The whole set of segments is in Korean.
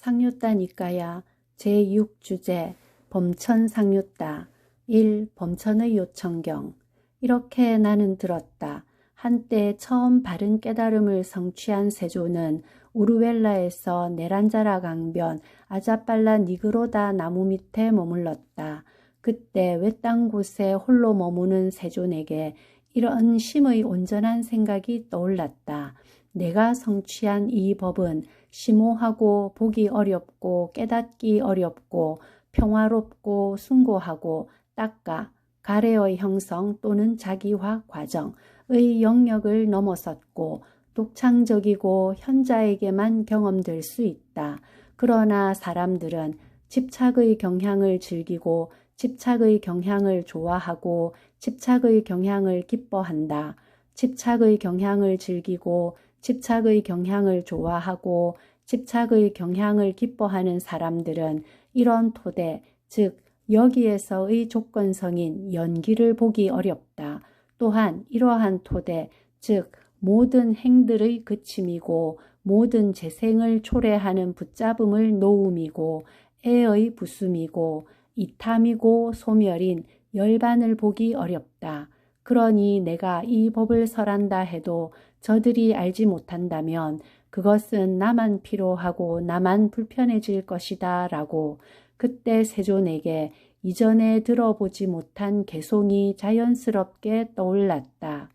상류따니까야 제6주제 범천상류따 1. 범천의 요청경. 이렇게 나는 들었다. 한때 처음 바른 깨달음을 성취한 세조는 우르웰라에서 네란자라 강변 아자빨라 니그로다 나무 밑에 머물렀다. 그때 외딴 곳에 홀로 머무는 세존에게 이런 심의 온전한 생각이 떠올랐다. 내가 성취한 이 법은 심오하고 보기 어렵고 깨닫기 어렵고 평화롭고 숭고하고 닦아 가래의 형성 또는 자기화 과정의 영역을 넘어섰고 독창적이고 현자에게만 경험될 수 있다. 그러나 사람들은 집착의 경향을 즐기고 집착의 경향을 좋아하고 집착의 경향을 기뻐한다. 집착의 경향을 즐기고 집착의 경향을 좋아하고 집착의 경향을 기뻐하는 사람들은 이런 토대, 즉 여기에서의 조건성인 연기를 보기 어렵다. 또한 이러한 토대, 즉 모든 행들의 그침이고 모든 재생을 초래하는 붙잡음을 놓음이고 애의 부숨이고 이탐이고 소멸인 열반을 보기 어렵다. 그러니 내가 이 법을 설한다 해도 저들이 알지 못한다면 그것은 나만 피로하고 나만 불편해질 것이다 라고 그때 세존에게 이전에 들어보지 못한 개송이 자연스럽게 떠올랐다.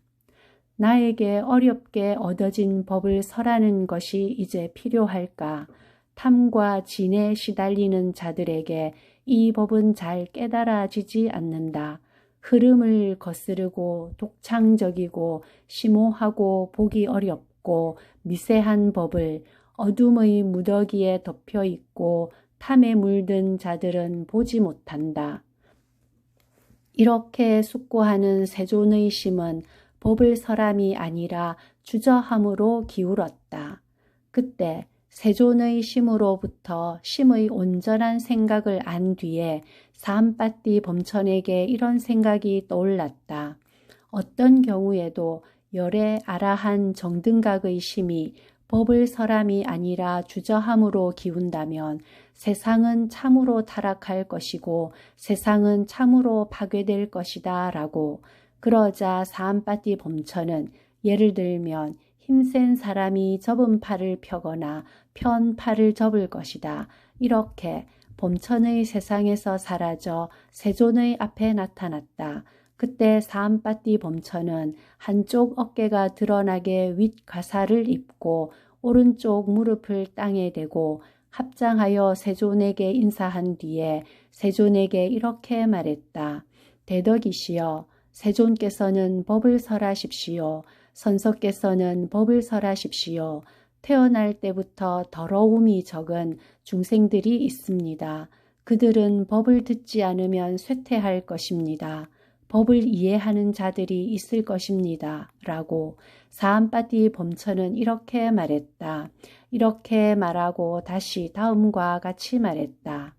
나에게 어렵게 얻어진 법을 설하는 것이 이제 필요할까? 탐과 진에 시달리는 자들에게 이 법은 잘 깨달아지지 않는다. 흐름을 거스르고 독창적이고 심오하고 보기 어렵고 미세한 법을 어둠의 무더기에 덮여 있고 탐에 물든 자들은 보지 못한다. 이렇게 숙고하는 세존의 심은 법을 설함이 아니라 주저함으로 기울었다. 그때 세존의 심으로부터 심의 온전한 생각을 안 뒤에 사암빠띠 범천에게 이런 생각이 떠올랐다. 어떤 경우에도 열애 아라한 정등각의 심이 법을 설함이 아니라 주저함으로 기운다면 세상은 참으로 타락할 것이고 세상은 참으로 파괴될 것이다 라고. 그러자 사암빠띠 범천은 예를 들면 힘센 사람이 접은 팔을 펴거나 편 팔을 접을 것이다. 이렇게 범천의 세상에서 사라져 세존의 앞에 나타났다. 그때 사암빠띠 범천은 한쪽 어깨가 드러나게 윗가사를 입고 오른쪽 무릎을 땅에 대고 합장하여 세존에게 인사한 뒤에 세존에게 이렇게 말했다. 대덕이시여, 세존께서는 법을 설하십시오. 선서께서는 법을 설하십시오. 태어날 때부터 더러움이 적은 중생들이 있습니다. 그들은 법을 듣지 않으면 쇠퇴할 것입니다. 법을 이해하는 자들이 있을 것입니다. 라고 사암빠띠 범천은 이렇게 말했다. 이렇게 말하고 다시 다음과 같이 말했다.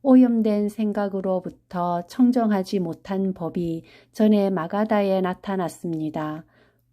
오염된 생각으로부터 청정하지 못한 법이 전에 마가다에 나타났습니다.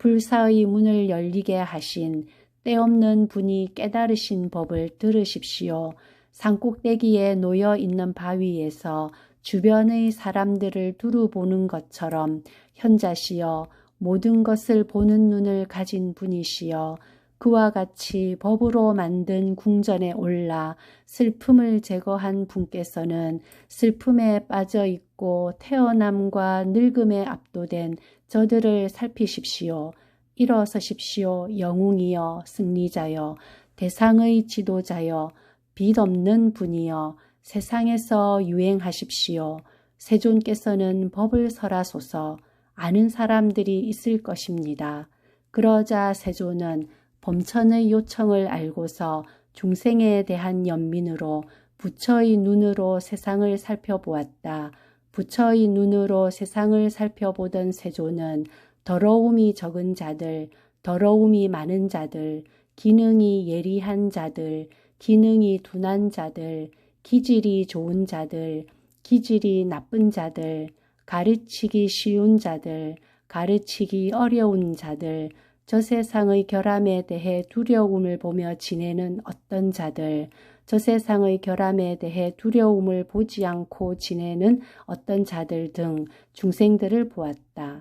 불사의 문을 열리게 하신 때없는 분이 깨달으신 법을 들으십시오. 산꼭대기에 놓여 있는 바위에서 주변의 사람들을 두루 보는 것처럼 현자시여 모든 것을 보는 눈을 가진 분이시여 그와 같이 법으로 만든 궁전에 올라 슬픔을 제거한 분께서는 슬픔에 빠져 있고 태어남과 늙음에 압도된 저들을 살피십시오. 일어서십시오. 영웅이여 승리자여 대상의 지도자여 빛 없는 분이여 세상에서 유행하십시오. 세존께서는 법을 설하소서. 아는 사람들이 있을 것입니다. 그러자 세존은 범천의 요청을 알고서 중생에 대한 연민으로 부처의 눈으로 세상을 살펴보았다. 부처의 눈으로 세상을 살펴보던 세존은 더러움이 적은 자들, 더러움이 많은 자들, 기능이 예리한 자들, 기능이 둔한 자들, 기질이 좋은 자들, 기질이 나쁜 자들, 가르치기 쉬운 자들, 가르치기 어려운 자들, 저 세상의 결함에 대해 두려움을 보며 지내는 어떤 자들, 저 세상의 결함에 대해 두려움을 보지 않고 지내는 어떤 자들 등 중생들을 보았다.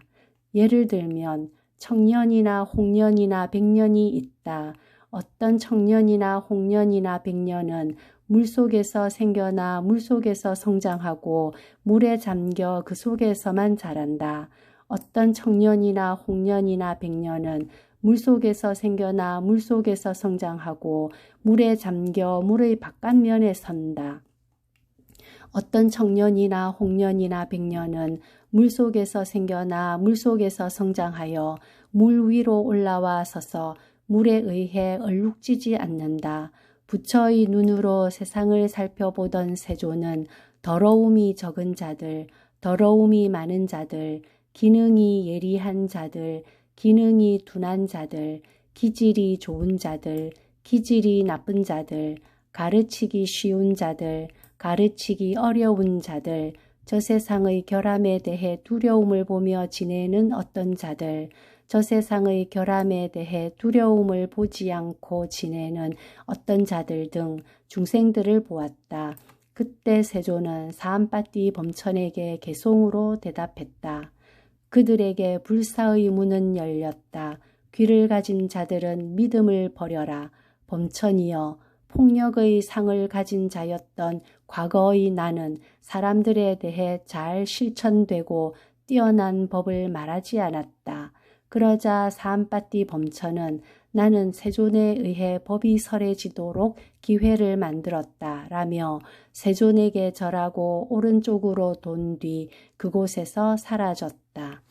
예를 들면 청년이나 홍년이나 백년이 있다. 어떤 청년이나 홍년이나 백년은 물속에서 생겨나 물속에서 성장하고 물에 잠겨 그 속에서만 자란다. 어떤 청년이나 홍년이나 백년은 물속에서 생겨나 물속에서 성장하고 물에 잠겨 물의 바깥면에 선다. 어떤 청년이나 홍년이나 백년은 물속에서 생겨나 물속에서 성장하여 물 위로 올라와 서서 물에 의해 얼룩지지 않는다. 부처의 눈으로 세상을 살펴보던 세조는 더러움이 적은 자들, 더러움이 많은 자들, 기능이 예리한 자들, 기능이 둔한 자들, 기질이 좋은 자들, 기질이 나쁜 자들, 가르치기 쉬운 자들, 가르치기 어려운 자들, 저 세상의 결함에 대해 두려움을 보며 지내는 어떤 자들, 저 세상의 결함에 대해 두려움을 보지 않고 지내는 어떤 자들 등 중생들을 보았다. 그때 세조는 사암빠띠 범천에게 개송으로 대답했다. 그들에게 불사의 문은 열렸다. 귀를 가진 자들은 믿음을 버려라. 범천이여, 폭력의 상을 가진 자였던 과거의 나는 사람들에 대해 잘 실천되고 뛰어난 법을 말하지 않았다. 그러자 사암빠띠 범천은 나는 세존에 의해 법이 설해지도록 기회를 만들었다 라며 세존에게 절하고 오른쪽으로 돈 뒤 그곳에서 사라졌다.